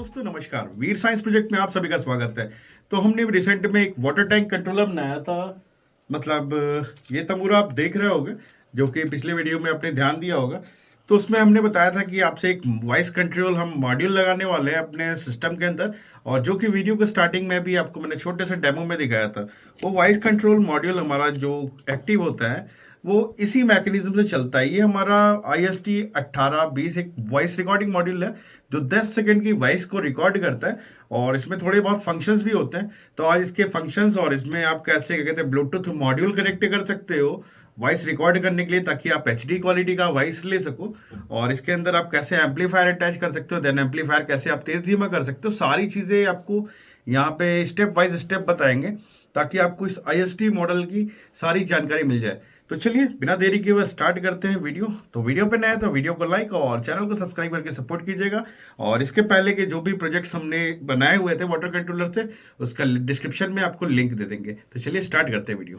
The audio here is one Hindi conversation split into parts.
दोस्तों नमस्कार, वीर साइंस प्रोजेक्ट में आप सभी का स्वागत है। तो हमने रिसेंट में एक वाटर टैंक कंट्रोलर बनाया था। मतलब ये तमूरा आप देख रहे होंगे, जो कि पिछले वीडियो में आपने ध्यान दिया होगा। तो उसमें हमने बताया था कि आपसे एक वॉइस कंट्रोल हम मॉड्यूल लगाने वाले हैं अपने सिस्टम के अंदर, और जो कि वीडियो के स्टार्टिंग में भी आपको मैंने छोटे से डेमो में दिखाया था। वो वॉइस कंट्रोल मॉड्यूल हमारा जो एक्टिव होता है वो इसी मैकेनिज्म से चलता है। ये हमारा IST1820 एक वॉइस रिकॉर्डिंग मॉड्यूल है जो 10 सेकंड की वॉइस को रिकॉर्ड करता है, और इसमें थोड़े बहुत फंक्शंस भी होते हैं। तो आज इसके फंक्शंस और इसमें आप कैसे क्या कहते हैं ब्लूटूथ मॉड्यूल कनेक्ट कर सकते हो वॉइस रिकॉर्ड करने के लिए, ताकि आप HD क्वालिटी का वॉइस ले सको। और इसके अंदर आप कैसे एम्पलीफायर अटैच कर सकते हो, देन एम्पलीफायर कैसे आप तेज धीमा कर सकते हो, सारी चीजें आपको यहाँ पे स्टेप बाय स्टेप बताएंगे, ताकि आपको इस IST मॉडल की सारी जानकारी मिल जाए। तो चलिए बिना देरी किए हुए स्टार्ट करते हैं वीडियो। तो वीडियो पे नया है तो वीडियो को लाइक और चैनल को सब्सक्राइब करके सपोर्ट कीजिएगा। और इसके पहले के जो भी प्रोजेक्ट्स हमने बनाए हुए थे वाटर कंट्रोलर से, उसका डिस्क्रिप्शन में आपको लिंक दे देंगे। तो चलिए स्टार्ट करते हैं वीडियो।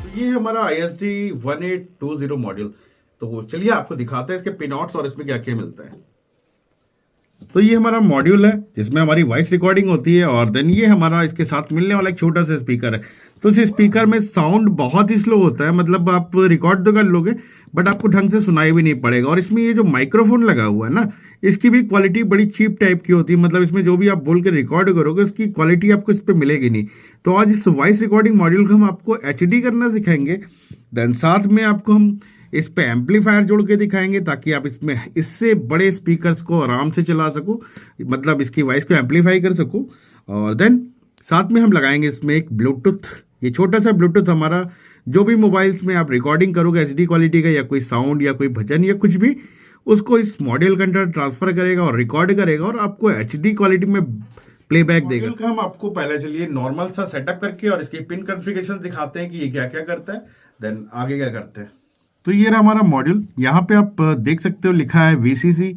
तो ये हमारा IST1820 मॉड्यूल। तो चलिए आपको दिखाते हैं इसके पिनआउट्स और इसमें क्या क्या मिलता है। तो ये हमारा मॉड्यूल है जिसमें हमारी वॉइस रिकॉर्डिंग होती है, और देन ये हमारा इसके साथ मिलने वाला एक छोटा सा स्पीकर है। तो इस स्पीकर में साउंड बहुत ही स्लो होता है, मतलब आप रिकॉर्ड तो कर लोगे बट आपको ढंग से सुनाई भी नहीं पड़ेगा। और इसमें ये जो माइक्रोफोन लगा हुआ है ना, इसकी भी क्वालिटी बड़ी चीप टाइप की होती है। मतलब इसमें जो भी आप बोल के रिकॉर्ड करोगे उसकी क्वालिटी आपको इस पर मिलेगी नहीं। तो आज इस वॉइस रिकॉर्डिंग मॉड्यूल को हम आपको HD करना सिखाएंगे। देन साथ में आपको हम इस पे एम्पलीफायर जोड़ के दिखाएंगे, ताकि आप इसमें इससे बड़े स्पीकर्स को आराम से चला सको, मतलब इसकी वॉइस को एम्पलीफाई कर सको। और देन साथ में हम लगाएंगे इसमें एक ब्लूटूथ, ये छोटा सा ब्लूटूथ हमारा जो भी मोबाइल्स में आप रिकॉर्डिंग करोगे HD क्वालिटी का, या कोई साउंड या कोई भजन या कुछ भी, उसको इस मॉड्यूल के अंदर ट्रांसफर करेगा और रिकॉर्ड करेगा, और आपको HD क्वालिटी में प्लेबैक देगा। हम आपको पहले चलिए नॉर्मल सा सेटअप करके और इसकी पिन कॉन्फ़िगरेशन दिखाते हैं कि ये क्या क्या करता है, देन आगे क्या करते हैं। तो ये रहा हमारा मॉड्यूल। यहाँ पे आप देख सकते हो लिखा है VCC,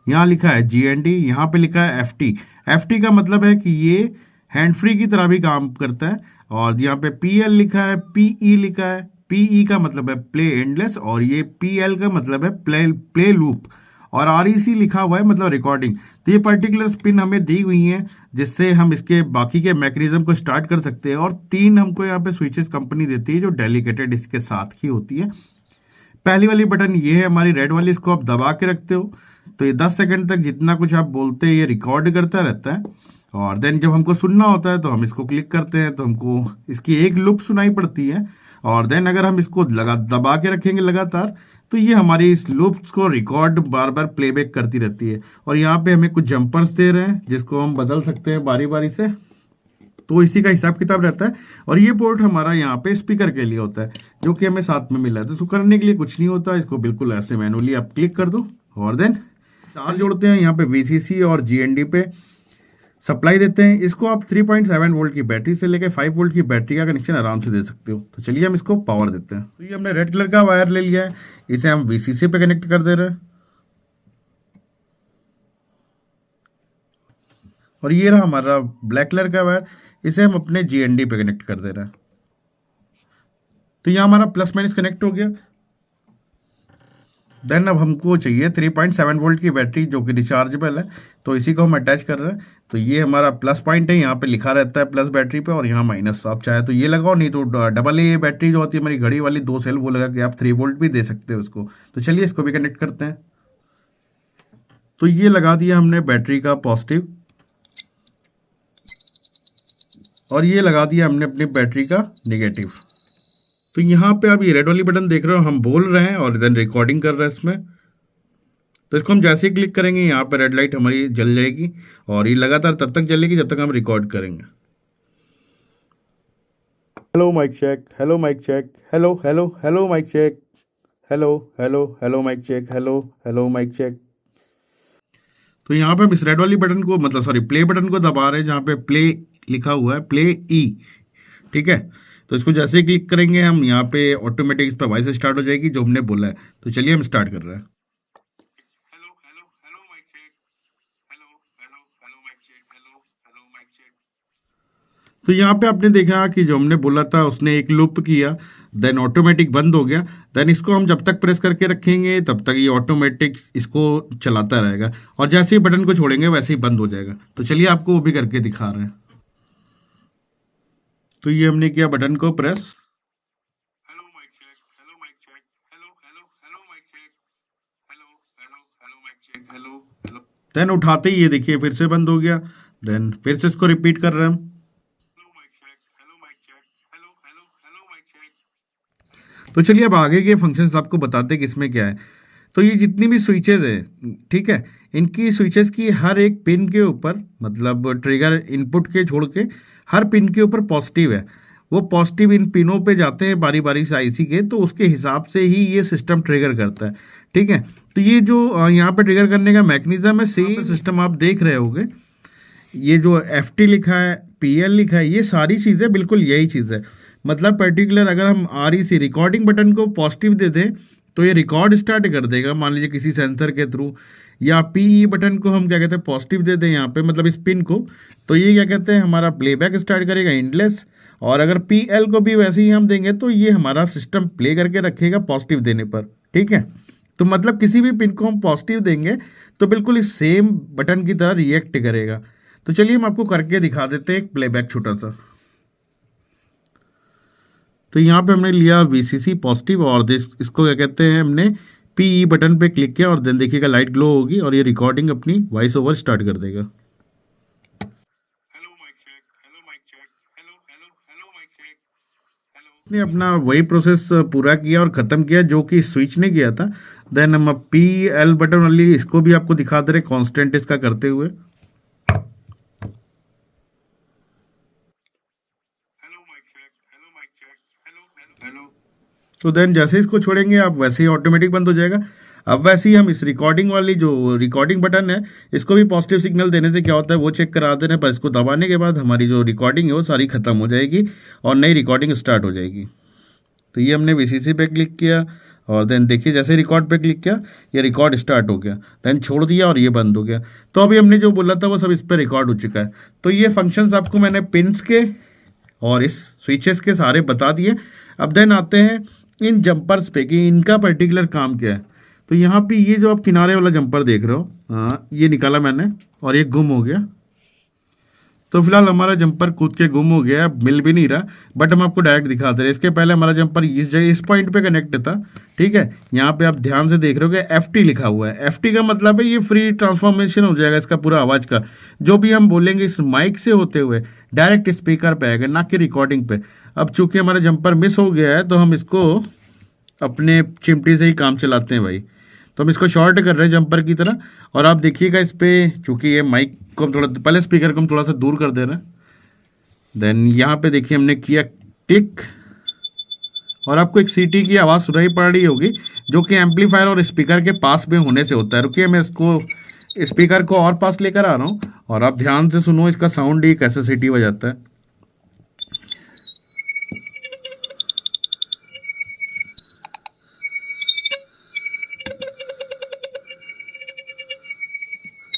यहाँ लिखा है GND, यहाँ पे लिखा है FT। FT का मतलब है कि ये हैंड फ्री की तरह भी काम करता है। और यहाँ पे PL लिखा है, PE लिखा है। PE का मतलब है प्ले एंडलेस, और ये PL का मतलब है प्ले लूप, और REC लिखा हुआ है मतलब रिकॉर्डिंग। तो ये पर्टिकुलर पिन हमें दी हुई है जिससे हम इसके बाकी के मैकेनिज्म को स्टार्ट कर सकते हैं। और 3 हमको यहाँ पे स्विचेस कंपनी देती है जो डेडिकेटेड इसके साथ ही होती है। पहली वाली बटन ये है हमारी रेड वाली, इसको आप दबा के रखते हो तो ये 10 सेकंड तक जितना कुछ आप बोलते हैं ये रिकॉर्ड करता रहता है। और देन जब हमको सुनना होता है तो हम इसको क्लिक करते हैं तो हमको इसकी एक लूप सुनाई पड़ती है। और देन अगर हम इसको दबा के रखेंगे लगातार तो ये हमारी इस लूप्स को रिकॉर्ड बार बार प्लेबैक करती रहती है। और यहाँ पे हमें कुछ जंपर्स दे रहे हैं जिसको हम बदल सकते हैं बारी बारी से, तो इसी का हिसाब किताब रहता है। और ये पोर्ट हमारा यहाँ पे स्पीकर के लिए होता है जो कि हमें साथ में मिला है। तो इसको करने के लिए कुछ नहीं होता, इसको बिल्कुल ऐसे मैनुअली आप क्लिक कर दो, और देन तार जोड़ते हैं। यहाँ पे VCC और GND पे सप्लाई देते हैं। इसको आप 3.7 वोल्ट की बैटरी से लेकर 5 वोल्ट की बैटरी का कनेक्शन आराम से दे सकते हो। तो चलिए हम इसको पावर देते हैं। तो ये हमने रेड कलर का वायर ले लिया है, इसे हम VCC पे कनेक्ट कर दे रहे हैं। और ये रहा हमारा ब्लैक कलर का वायर, इसे हम अपने GND पे कनेक्ट कर दे रहे हैं। तो यहाँ हमारा प्लस माइनस कनेक्ट हो गया। देन अब हमको चाहिए 3.7 वोल्ट की बैटरी जो कि रिचार्जेबल है, तो इसी को हम अटैच कर रहे हैं। तो ये हमारा प्लस पॉइंट है, यहाँ पे लिखा रहता है प्लस बैटरी पे, और यहाँ माइनस। आप चाहे तो ये लगाओ, नहीं तो AA बैटरी जो होती है हमारी घड़ी वाली 2 सेल, वो लगा के आप 3 वोल्ट भी दे सकते हो उसको। तो चलिए इसको भी कनेक्ट करते हैं। तो ये लगा दिया हमने बैटरी का पॉजिटिव, और ये लगा दिया हमने अपनी बैटरी का नेगेटिव। तो यहाँ पे आप ये रेड वाली बटन देख रहे हो, हम बोल रहे हैं और देन रिकॉर्डिंग कर रहे हैं इसमें। तो इसको हम जैसे ही क्लिक करेंगे यहाँ पे रेड लाइट हमारी जल जाएगी, और ये लगातार तब तक जलेगी जब तक हम रिकॉर्ड करेंगे। Hello mic check, hello mic check, hello hello hello mic check, hello hello hello mic check, hello hello mic check. तो यहाँ पे हम इस रेड वाली बटन को, मतलब सॉरी प्ले बटन को दबा रहे हैं जहाँ पे प्ले लिखा हुआ है, प्ले E, ठीक है। तो इसको जैसे ही क्लिक करेंगे हम यहाँ पे ऑटोमेटिक इस पर वॉइस स्टार्ट हो जाएगी जो हमने बोला है। तो चलिए हम स्टार्ट कर रहे हैं। Hello hello hello mic check, hello hello hello mic check, hello hello mic check. तो यहाँ पे आपने देखा कि जो हमने बोला था उसने एक लूप किया, देन ऑटोमेटिक बंद हो गया। देन इसको हम जब तक प्रेस करके रखेंगे तब तक ये ऑटोमेटिक इसको चलाता रहेगा, और जैसे ही बटन को छोड़ेंगे वैसे ही बंद हो जाएगा। तो चलिए आपको वो भी करके दिखा रहे हैं। तो ये हमने किया, बटन को press, hello mic check, hello mic check, hello hello hello mic check, hello hello hello mic check, hello hello. Then उठाते ही ये देखिए फिर से बंद हो गया। देन फिर से इसको रिपीट कर रहे हैं हम, hello mic check, hello mic check, hello hello hello mic check. तो चलिए अब आगे के फंक्शंस आपको बताते हैं कि इसमें क्या है। तो ये जितनी भी स्विचेज है, ठीक है, इनकी स्विचेस की हर एक पिन के ऊपर, मतलब ट्रिगर इनपुट के छोड़ के हर पिन के ऊपर पॉजिटिव है। वो पॉजिटिव इन पिनों पे जाते हैं बारी बारी से आईसी के, तो उसके हिसाब से ही ये सिस्टम ट्रिगर करता है, ठीक है। तो ये जो यहाँ पे ट्रिगर करने का मैकेनिज्म है, सेम सिस्टम आप देख रहे होंगे। ये जो FT लिखा है, PL लिखा है, ये सारी चीज़ें बिल्कुल यही चीज़ है। मतलब पर्टिकुलर अगर हम REC रिकॉर्डिंग बटन को पॉजिटिव दे दें तो ये रिकॉर्ड स्टार्ट कर देगा, मान लीजिए किसी सेंसर के थ्रू। या PE बटन को हम क्या कहते हैं पॉजिटिव दे दें यहाँ पे, मतलब इस पिन को, तो ये क्या कहते हैं हमारा प्लेबैक स्टार्ट करेगा इंडलेस। और अगर PL को भी वैसे ही हम देंगे तो ये हमारा सिस्टम प्ले करके रखेगा पॉजिटिव देने पर, ठीक है। तो मतलब किसी भी पिन को हम पॉजिटिव देंगे तो बिल्कुल इस सेम बटन की तरह रिएक्ट करेगा। तो चलिए हम आपको करके दिखा देते हैं एक प्लेबैक छोटा सा। तो यहाँ पे हमने लिया VCC पॉजिटिव, और इसको क्या कहते हैं हमने PE बटन पे क्लिक किया, और देन देखिएगा लाइट ग्लो होगी और ये रिकॉर्डिंग अपनी वॉइस ओवर स्टार्ट कर देगा। Hello mic check, hello mic check, hello hello hello mic check, hello. इसने अपना वही प्रोसेस पूरा किया और ख़त्म किया जो कि स्विच ने किया था। देन हम PL बटन वाली इसको भी आपको दिखा दे रहे कॉन्स्टेंट इसका करते हुए। तो देन जैसे इसको छोड़ेंगे आप वैसे ही ऑटोमेटिक बंद हो जाएगा। अब वैसे ही हम इस रिकॉर्डिंग वाली जो रिकॉर्डिंग बटन है, इसको भी पॉजिटिव सिग्नल देने से क्या होता है वो चेक करा देने पर, इसको दबाने के बाद हमारी जो रिकॉर्डिंग है वो सारी ख़त्म हो जाएगी और नई रिकॉर्डिंग स्टार्ट हो जाएगी। तो ये हमने VCC पे क्लिक किया, और देन देखिए जैसे रिकॉर्ड पे क्लिक किया ये रिकॉर्ड स्टार्ट हो गया, देन छोड़ दिया और ये बंद हो गया। तो अभी हमने जो बोला था वो सब इस पर रिकॉर्ड हो चुका है। तो ये फंक्शंस आपको मैंने पिन्स के और इस स्विचेस के सारे बता दिए। अब देन आते हैं इन जंपर्स पे कि इनका पर्टिकुलर काम क्या है। तो यहाँ पे ये जो आप किनारे वाला जंपर देख रहे हो, हाँ ये निकाला मैंने और ये गुम हो गया। तो फिलहाल हमारा जंपर कूद के गुम हो गया, मिल भी नहीं रहा, बट हम आपको डायरेक्ट दिखा दे रहे। इसके पहले हमारा जंपर इस जगह इस पॉइंट पे कनेक्ट था, ठीक है। यहाँ पे आप ध्यान से देख रहे हो कि FT लिखा हुआ है। FT का मतलब है ये फ्री ट्रांसफॉर्मेशन हो जाएगा इसका पूरा आवाज़ का। जो भी हम बोलेंगे इस माइक से होते हुए डायरेक्ट स्पीकर पे आएगा, ना कि रिकॉर्डिंग पे। अब चूंकि हमारा जंपर मिस हो गया है तो हम इसको अपने चिमटी से ही काम चलाते हैं भाई। तो हम इसको शॉर्ट कर रहे हैं जंपर की तरह। और आप देखिएगा इस पर, चूँकि ये माइक को हम थोड़ा पहले स्पीकर को हम थोड़ा सा दूर कर दे रहे हैं। देन यहाँ पे देखिए हमने किया क्लिक, और आपको एक सीटी की आवाज़ सुनाई पड़ रही होगी जो कि एम्पलीफायर और स्पीकर के पास में होने से होता है। रुकिए मैं इसको स्पीकर को और पास लेकर आ रहा हूँ और आप ध्यान से सुनो इसका साउंड ही कैसे सीटी बजाता है।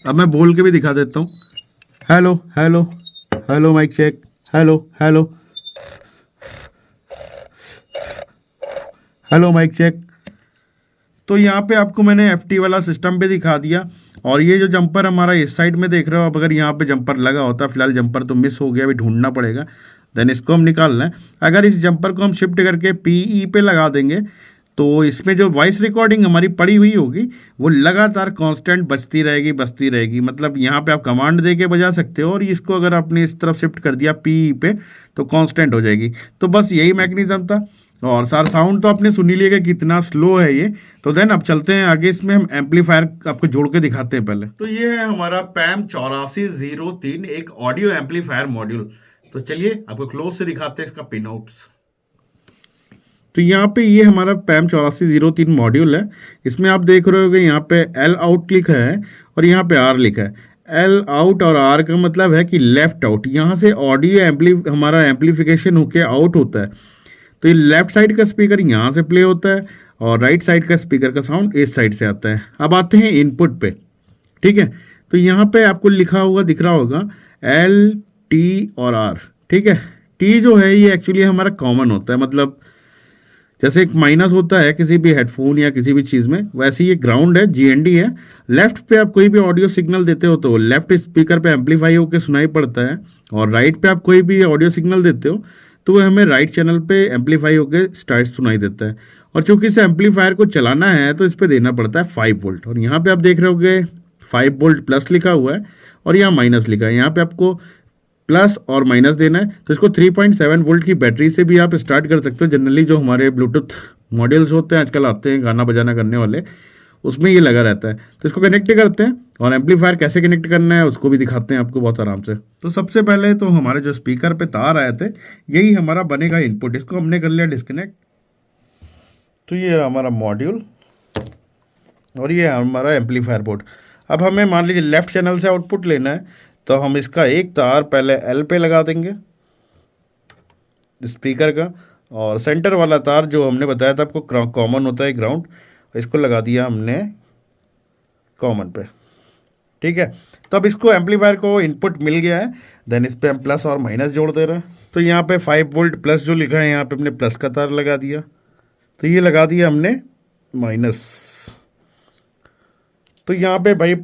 अब मैं बोल के भी दिखा देता हूँ, hello hello hello mic check, hello hello hello mic check. तो यहाँ पे आपको मैंने FT वाला सिस्टम पे दिखा दिया। और ये जो जंपर हमारा इस साइड में देख रहे हो, अब अगर यहाँ पे जंपर लगा होता, फिलहाल जंपर तो मिस हो गया, अभी ढूंढना पड़ेगा। देन इसको हम निकाल लें। अगर इस जंपर को हम शिफ्ट करके PE पे लगा देंगे तो इसमें जो वॉइस रिकॉर्डिंग हमारी पड़ी हुई होगी वो लगातार कांस्टेंट बजती रहेगी। मतलब यहाँ पे आप कमांड दे के बजा सकते हो, और इसको अगर आपने इस तरफ शिफ्ट कर दिया PE पे तो कांस्टेंट हो जाएगी। तो बस यही मैकेनिज्म था। और सारा साउंड तो आपने सुन ही लिया कि कितना स्लो है ये। तो देन अब चलते हैं आगे, इसमें हम एम्पलीफायर आपको जोड़ के दिखाते हैं पहले। तो ये है हमारा PAM 8403, एक ऑडियो एम्पलीफायर मॉड्यूल। तो चलिए आपको क्लोज से दिखाते हैं इसका पिन आउट्स। तो यहाँ पे ये हमारा PAM 8403 मॉड्यूल है। इसमें आप देख रहे हो कि यहाँ पे L आउट लिखा है और यहाँ पे R लिखा है। L आउट और R का मतलब है कि लेफ्ट आउट। यहाँ से ऑडियो हमारा एम्पलीफिकेशन होके आउट होता है। तो ये लेफ्ट साइड का स्पीकर यहाँ से प्ले होता है और राइट साइड का स्पीकर का साउंड इस साइड से आता है। अब आते हैं इनपुट पे, ठीक है। तो यहाँ पे आपको लिखा हुआ दिख रहा होगा L, T और R, ठीक है। T जो है ये एक्चुअली हमारा कॉमन होता है, मतलब जैसे एक माइनस होता है किसी भी हेडफोन या किसी भी चीज़ में, वैसे ये ग्राउंड है, जीएनडी है। लेफ्ट पे आप कोई भी ऑडियो सिग्नल देते हो तो लेफ्ट स्पीकर पे एम्पलीफाई होकर सुनाई पड़ता है, और राइट पे आप कोई भी ऑडियो सिग्नल देते हो तो वो हमें राइट चैनल पे एम्पलीफाई होकर स्टार्ट सुनाई देता है। और चूंकि इस एम्पलीफायर को चलाना है तो इस पर देना पड़ता है 5 वोल्ट, और यहाँ पे आप देख रहे होगे 5 वोल्ट प्लस लिखा हुआ है और यहाँ माइनस लिखा है। यहाँ पे आपको प्लस और माइनस देना है, तो इसको 3.7 वोल्ट की बैटरी से भी आप स्टार्ट कर सकते हो। जनरली जो हमारे ब्लूटूथ मॉडल्स होते हैं आजकल आते हैं गाना बजाना करने वाले, उसमें ये लगा रहता है। तो इसको कनेक्ट करते हैं और एम्पलीफायर कैसे कनेक्ट करना है उसको भी दिखाते हैं आपको बहुत आराम से। तो सबसे पहले तो हमारे जो स्पीकर पे तार आए थे यही हमारा बनेगा इनपुट, इसको हमने कर लिया डिस्कनेक्ट। तो ये हमारा मॉड्यूल और ये हमारा एम्पलीफायर बोर्ड। अब हमें मान लीजिए लेफ्ट चैनल से आउटपुट लेना है, तो हम इसका एक तार पहले एल पे लगा देंगे स्पीकर का, और सेंटर वाला तार जो हमने बताया था आपको कॉमन होता है ग्राउंड, इसको लगा दिया हमने कॉमन पे। ठीक है, तो अब इसको एम्पलीफायर को इनपुट मिल गया है, देन इस पर हम प्लस और माइनस जोड़ दे रहे हैं। तो यहाँ पे 5 वोल्ट प्लस जो लिखा है यहाँ पे हमने प्लस का तार लगा दिया, तो ये लगा दिया हमने माइनस। तो यहाँ पे भाई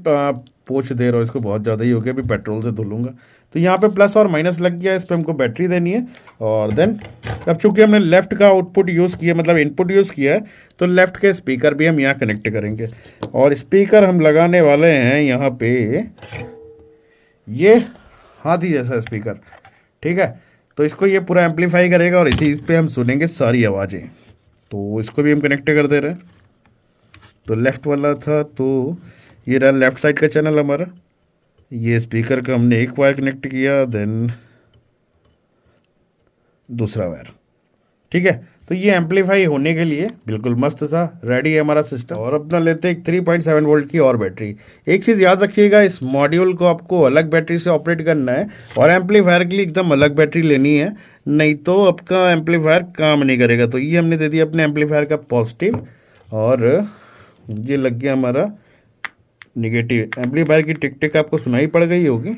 पोछ दे रहा हूँ इसको, बहुत ज़्यादा ही हो गया, अभी पेट्रोल से धुलूंगा। तो यहाँ पे प्लस और माइनस लग गया, इस पर हमको बैटरी देनी है। और देन अब चूंकि हमने लेफ़्ट का आउटपुट यूज़ किया, मतलब इनपुट यूज़ किया है, तो लेफ़्ट के स्पीकर भी हम यहाँ कनेक्ट करेंगे। और स्पीकर हम लगाने वाले हैं यहाँ पे ये हाथी जैसा स्पीकर। ठीक है, तो इसको ये पूरा एम्पलीफाई करेगा और इसी पे हम सुनेंगे सारी आवाज़ें। तो इसको भी हम कनेक्ट कर दे रहे हैं। तो लेफ़्ट वाला था, तो ये रहा लेफ़्ट साइड का चैनल हमारा। ये स्पीकर का हमने एक वायर कनेक्ट किया, देन दूसरा वायर। ठीक है, तो ये एम्पलीफाई होने के लिए बिल्कुल मस्त था, रेडी है हमारा सिस्टम। और अपना लेते हैं 3.7 वोल्ट की और बैटरी। एक चीज़ याद रखिएगा, इस मॉड्यूल को आपको अलग बैटरी से ऑपरेट करना है और एम्पलीफायर के लिए एकदम अलग बैटरी लेनी है, नहीं तो आपका एम्पलीफायर काम नहीं करेगा। तो ये हमने दे दिया अपने एम्पलीफायर का पॉजिटिव, और ये लग गया हमारा निगेटिव। एम्पलीफायर की टिक टिक आपको सुनाई पड़ गई होगी।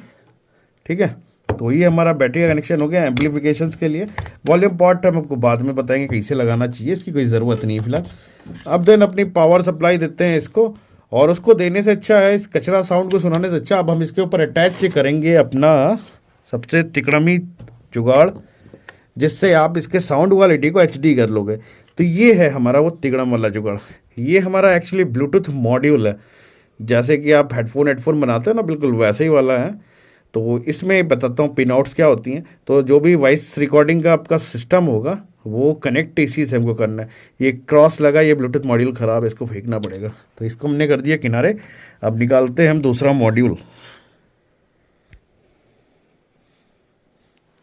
ठीक है, तो ये हमारा बैटरी का कनेक्शन हो गया एम्पलीफिकेशंस के लिए। वॉल्यूम पॉट हम आपको बाद में बताएंगे कैसे लगाना चाहिए, इसकी कोई ज़रूरत नहीं है फिलहाल। अब देन अपनी पावर सप्लाई देते हैं इसको, और उसको देने से अच्छा है, इस कचरा साउंड को सुनाने से अच्छा अब हम इसके ऊपर अटैच करेंगे अपना सबसे तिकड़मी जुगाड़, जिससे आप इसके साउंड क्वालिटी को HD कर लोगे। तो ये है हमारा वो तिगड़म वाला जुगाड़। ये हमारा एक्चुअली ब्लूटूथ मॉड्यूल है, जैसे कि आप हेडफोन बनाते हो ना, बिल्कुल वैसे ही वाला है। तो इसमें बताता हूँ पिन आउट्स क्या होती हैं। तो जो भी वॉइस रिकॉर्डिंग का आपका सिस्टम होगा वो कनेक्ट इसी से हमको करना है। ये क्रॉस लगा, ये ब्लूटूथ मॉड्यूल ख़राब है, इसको फेंकना पड़ेगा। तो इसको हमने कर दिया किनारे। अब निकालते हैं हम दूसरा मॉड्यूल।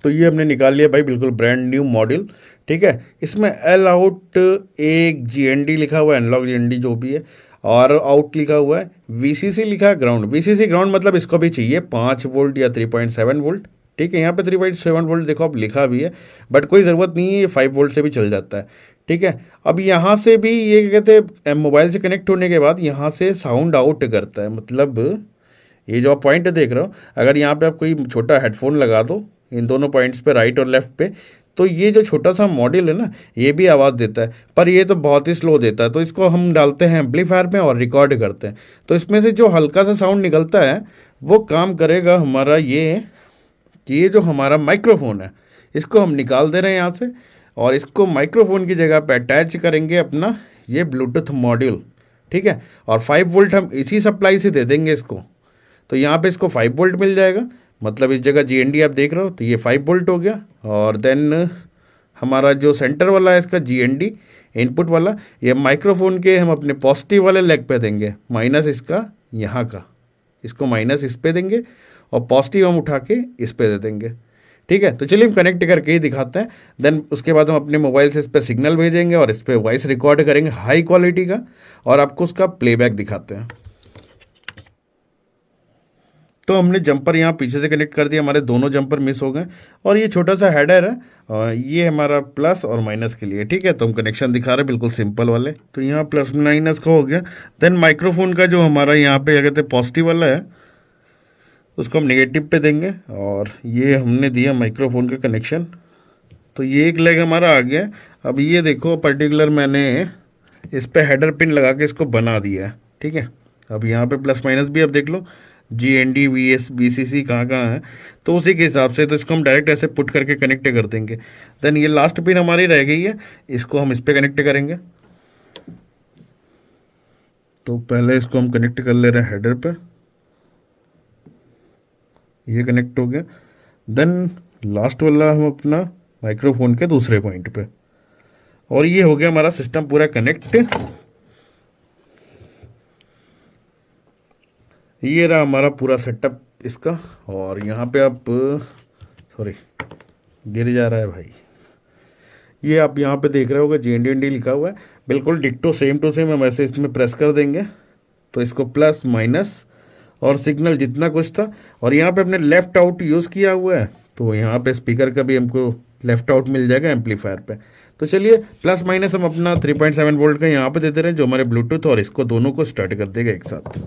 तो ये हमने निकाल लिया भाई, बिल्कुल ब्रांड न्यू मॉड्यूल। ठीक है, इसमें एल आउट एक GND लिखा हुआ है, एनालॉग GND जो भी है, और आउट लिखा हुआ है, VCC लिखा है ग्राउंड। VCC ग्राउंड मतलब इसको भी चाहिए 5 वोल्ट या 3.7 वोल्ट। ठीक है, यहाँ पे 3.7 वोल्ट देखो अब लिखा भी है, बट कोई ज़रूरत नहीं है, ये 5 वोल्ट से भी चल जाता है। ठीक है, अब यहाँ से भी ये क्या कहते हैं, मोबाइल से कनेक्ट होने के बाद यहाँ से साउंड आउट करता है। मतलब ये जो आप पॉइंट देख रहे हो, अगर यहाँ पे आप कोई छोटा हेडफोन लगा दो इन दोनों पॉइंट्स पे, राइट और लेफ्ट पे, तो ये जो छोटा सा मॉड्यूल है ना, ये भी आवाज़ देता है, पर ये तो बहुत ही स्लो देता है। तो इसको हम डालते हैं एम्पलीफायर में और रिकॉर्ड करते हैं। तो इसमें से जो हल्का सा साउंड निकलता है वो काम करेगा हमारा ये जो हमारा माइक्रोफोन है, इसको हम निकाल दे रहे हैं यहाँ से, और इसको माइक्रोफोन की जगह पे अटैच करेंगे अपना ये ब्लूटूथ मॉड्यूल। ठीक है, और 5 वोल्ट हम इसी सप्लाई से दे देंगे इसको। तो यहाँ पे इसको 5 वोल्ट मिल जाएगा, मतलब इस जगह GND आप देख रहे हो, तो ये 5 वोल्ट हो गया। और देन हमारा जो सेंटर वाला है इसका GND इनपुट वाला, ये माइक्रोफोन के हम अपने पॉजिटिव वाले लेग पे देंगे, माइनस इसका यहाँ का, इसको माइनस इस पे देंगे और पॉजिटिव हम उठा के इस पे दे देंगे। ठीक है, तो चलिए हम कनेक्ट करके ही दिखाते हैं। देन उसके बाद हम अपने मोबाइल से इस पर सिग्नल भेजेंगे और इस पर वॉइस रिकॉर्ड करेंगे हाई क्वालिटी का, और आपको उसका प्लेबैक दिखाते हैं। तो हमने जंपर यहाँ पीछे से कनेक्ट कर दिया, हमारे दोनों जंपर मिस हो गए, और ये छोटा सा हेडर है, और ये हमारा प्लस और माइनस के लिए। ठीक है, तो हम कनेक्शन दिखा रहे हैं बिल्कुल सिंपल वाले। तो यहाँ प्लस माइनस का हो गया। देन माइक्रोफोन का जो हमारा यहाँ पे क्या कहते हैं पॉजिटिव वाला है, उसको हम नेगेटिव पे देंगे, और ये हमने दिया माइक्रोफोन का कनेक्शन। तो ये एक लेग हमारा आ गया। अब ये देखो पर्टिकुलर मैंने इस पे हेडर पिन लगा के इसको बना दिया है, ठीक है। अब यहाँ पे प्लस माइनस भी अब देख लो GND VS BCC कहाँ कहाँ है, तो उसी के हिसाब से तो इसको हम डायरेक्ट ऐसे पुट करके कनेक्ट कर देंगे। देन ये लास्ट पिन हमारी रह गई है, इसको हम इस पर कनेक्ट करेंगे। तो पहले इसको हम कनेक्ट कर ले रहे हैं हेडर पे, ये कनेक्ट हो गया। देन लास्ट वाला हम अपना माइक्रोफोन के दूसरे पॉइंट पे, और ये हो गया हमारा सिस्टम पूरा कनेक्ट। ये रहा हमारा पूरा सेटअप इसका। और यहाँ पे आप सॉरी गिर जा रहा है भाई, ये आप यहाँ पे देख रहे होगे GND लिखा हुआ है, बिल्कुल डिक्टो सेम टू सेम हम ऐसे इसमें प्रेस कर देंगे तो इसको प्लस माइनस और सिग्नल जितना कुछ था। और यहाँ पे अपने लेफ़्ट आउट यूज़ किया हुआ है, तो यहाँ पे स्पीकर का भी हमको लेफ़्ट आउट मिल जाएगा एम्पलीफायर पे। तो चलिए प्लस माइनस हम अपना 3.7 वोल्ट का यहाँ पे देते रहे जो हमारे ब्लूटूथ, और इसको दोनों को स्टार्ट कर देगा एक साथ।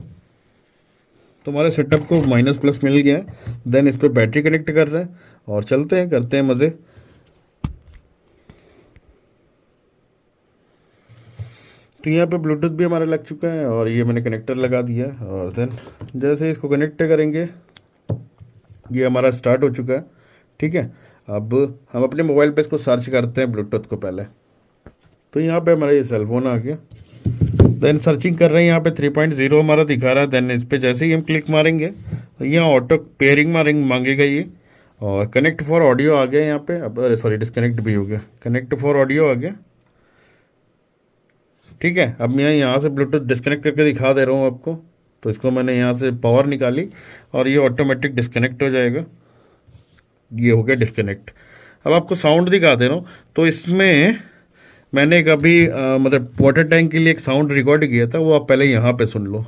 तो हमारे सेटअप को माइनस प्लस मिल गया है। देन इस पर बैटरी कनेक्ट कर रहे हैं और चलते हैं, करते हैं मज़े। तो यहाँ पे ब्लूटूथ भी हमारा लग चुका है और ये मैंने कनेक्टर लगा दिया। और देन जैसे इसको कनेक्ट करेंगे ये हमारा स्टार्ट हो चुका है, ठीक है। अब हम अपने मोबाइल पे इसको सर्च करते हैं ब्लूटूथ को पहले। तो यहाँ पे हमारा ये सेलफोन आ गया। देन सर्चिंग कर रहे हैं, यहाँ पे 3.0 हमारा दिखा रहा है। देन इस पर जैसे ही हम क्लिक मारेंगे तो यहाँ ऑटो पेयरिंग मांगेगा ये, और कनेक्ट फॉर ऑडियो आ गया यहाँ पे। अब अरे सॉरी डिस्कनेक्ट भी हो गया, कनेक्ट फॉर ऑडियो आ गया, ठीक है। अब मैं यहाँ से ब्लूटूथ डिस्कनेक्ट करके दिखा दे रहा हूँ आपको। तो इसको मैंने यहाँ से पावर निकाली और ये ऑटोमेटिक डिस्कनेक्ट हो जाएगा, ये हो गया डिस्कनेक्ट। अब आपको साउंड दिखा दे रहा हूँ। तो इसमें मैंने एक अभी मतलब वाटर टैंक के लिए एक साउंड रिकॉर्ड किया था, वो आप पहले यहाँ पे सुन लो।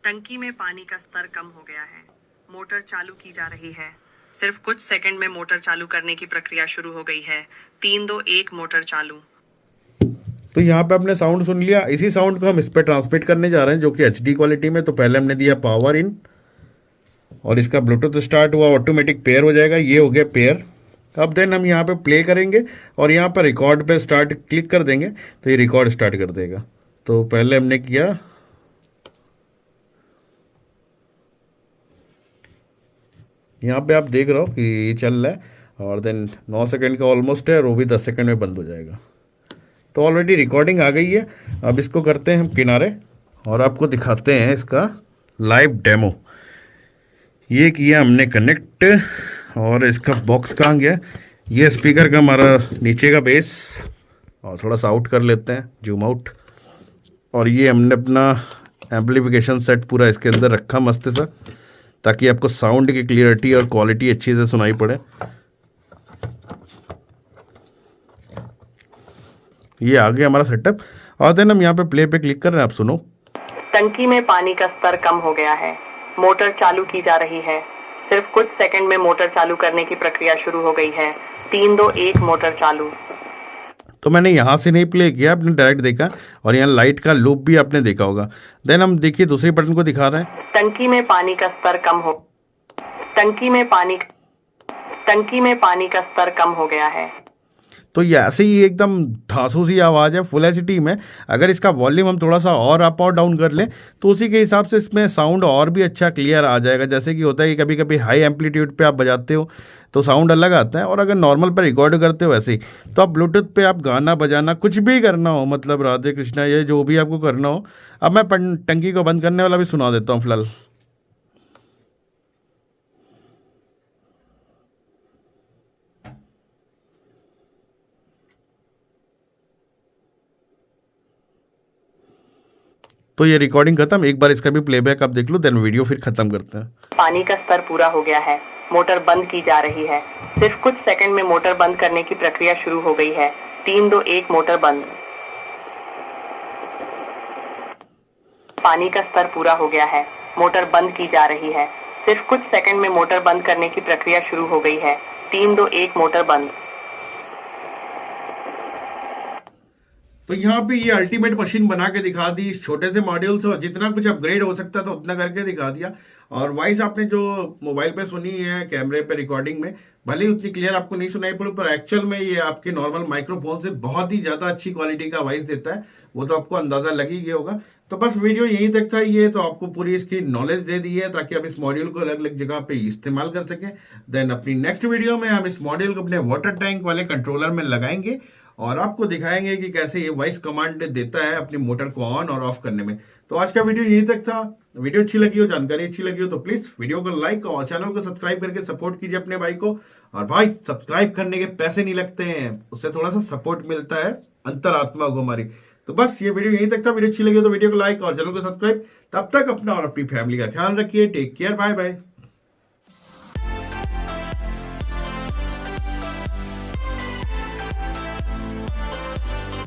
टंकी में पानी का स्तर कम हो गया है, मोटर चालू की जा रही है। सिर्फ कुछ सेकंड में मोटर चालू करने की प्रक्रिया शुरू हो गई है। 3 2 1 मोटर चालू। तो यहाँ पे आपने साउंड सुन लिया। इसी साउंड को हम इस पर ट्रांसमिट करने जा रहे हैं जो कि HD क्वालिटी में। तो पहले हमने दिया पावर इन और इसका ब्लूटूथ स्टार्ट हुआ, ऑटोमेटिक पेयर हो जाएगा, ये हो गया पेयर। अब देन हम यहाँ पे प्ले करेंगे और यहाँ पर रिकॉर्ड पे स्टार्ट क्लिक कर देंगे तो ये रिकॉर्ड स्टार्ट कर देगा। तो पहले हमने किया, यहाँ पे आप देख रहे हो कि ये चल रहा है और देन 9 सेकंड का ऑलमोस्ट है और वो भी 10 सेकंड में बंद हो जाएगा। तो ऑलरेडी रिकॉर्डिंग आ गई है। अब इसको करते हैं हम किनारे और आपको दिखाते हैं इसका लाइव डेमो। ये किया हमने कनेक्ट और इसका बॉक्स कहाँ गया, ये स्पीकर का हमारा नीचे का बेस, और थोड़ा सा आउट कर लेते हैं, जूम आउट। और ये हमने अपना एम्पलीफिकेशन सेट पूरा इसके अंदर रखा मस्त सा, ताकि आपको साउंड की क्लियरिटी और क्वालिटी अच्छी से सुनाई पड़े। ये आ गया हमारा सेटअप। और देन हम यहाँ पे प्ले पे क्लिक कर रहे हैं, आप सुनो। टंकी में पानी का स्तर कम हो गया है, मोटर चालू की जा रही है। सिर्फ कुछ सेकंड में मोटर चालू करने की प्रक्रिया शुरू हो गई है। 3 2 1 मोटर चालू। तो मैंने यहाँ से नहीं प्ले किया, आपने डायरेक्ट देखा, और यहाँ लाइट का लूप भी आपने देखा होगा। देन हम देखिए दूसरे बटन को दिखा रहे हैं। टंकी में पानी का स्तर कम हो टंकी में पानी का स्तर कम हो गया है। तो ये ऐसे ही एकदम धांसू सी आवाज़ है फुल HD में। अगर इसका वॉल्यूम हम थोड़ा सा और अप और डाउन कर लें तो उसी के हिसाब से इसमें साउंड और भी अच्छा क्लियर आ जाएगा। जैसे कि होता है कि कभी कभी हाई एम्पलीट्यूड पे आप बजाते हो तो साउंड अलग आता है, और अगर नॉर्मल पर रिकॉर्ड करते हो ऐसे ही, तो आप ब्लूटूथ पे आप गाना बजाना कुछ भी करना हो, मतलब राधे कृष्णा ये जो भी आपको करना हो। अब मैं टंकी को बंद करने वाला भी सुना देता हूँ फिलहाल। तो ये रिकॉर्डिंग खत्म। एक बार इसका भी प्लेबैक आप देख लो, देन वीडियो फिर खत्म करते हैं। पानी का स्तर पूरा हो गया है, मोटर बंद की जा रही है। सिर्फ कुछ सेकंड में मोटर बंद करने की प्रक्रिया शुरू हो गई है। 3 2 1 मोटर बंद। पानी का स्तर पूरा हो गया है, मोटर बंद की जा रही है। सिर्फ कुछ सेकंड में मोटर बंद करने की प्रक्रिया शुरू हो गई है। 3 2 1 मोटर बंद। तो यहाँ पे ये अल्टीमेट मशीन बना के दिखा दी इस छोटे से मॉड्यूल से, और जितना कुछ अपग्रेड हो सकता था उतना करके दिखा दिया। और वॉइस आपने जो मोबाइल पे सुनी है कैमरे पे रिकॉर्डिंग में, भले ही उतनी क्लियर आपको नहीं सुनाई पड़ी, पर एक्चुअल में ये आपके नॉर्मल माइक्रोफोन से बहुत ही ज्यादा अच्छी क्वालिटी का वॉइस देता है, वो तो आपको अंदाजा लग ही गया होगा। तो बस वीडियो यहीं तक था, ये तो आपको पूरी इसकी नॉलेज दे दी है ताकि आप इस मॉड्यूल को अलग अलग जगह पे इस्तेमाल कर सकें। देन अपनी नेक्स्ट वीडियो में हम इस मॉड्यूल को अपने वाटर टैंक वाले कंट्रोलर में लगाएंगे और आपको दिखाएंगे कि कैसे ये वॉइस कमांड देता है अपनी मोटर को ऑन और ऑफ करने में। तो आज का वीडियो यहीं तक था। वीडियो अच्छी लगी हो, जानकारी अच्छी लगी हो तो प्लीज वीडियो को लाइक और चैनल को सब्सक्राइब करके सपोर्ट कीजिए अपने भाई को। और भाई सब्सक्राइब करने के पैसे नहीं लगते हैं, उससे थोड़ा सा सपोर्ट मिलता है अंतरात्मा को हमारी। तो बस ये वीडियो यहीं तक था। वीडियो अच्छी लगी हो तो वीडियो को लाइक और चैनल को सब्सक्राइब। तब तक अपना और अपनी फैमिली का ख्याल रखिए। Take care, bye bye.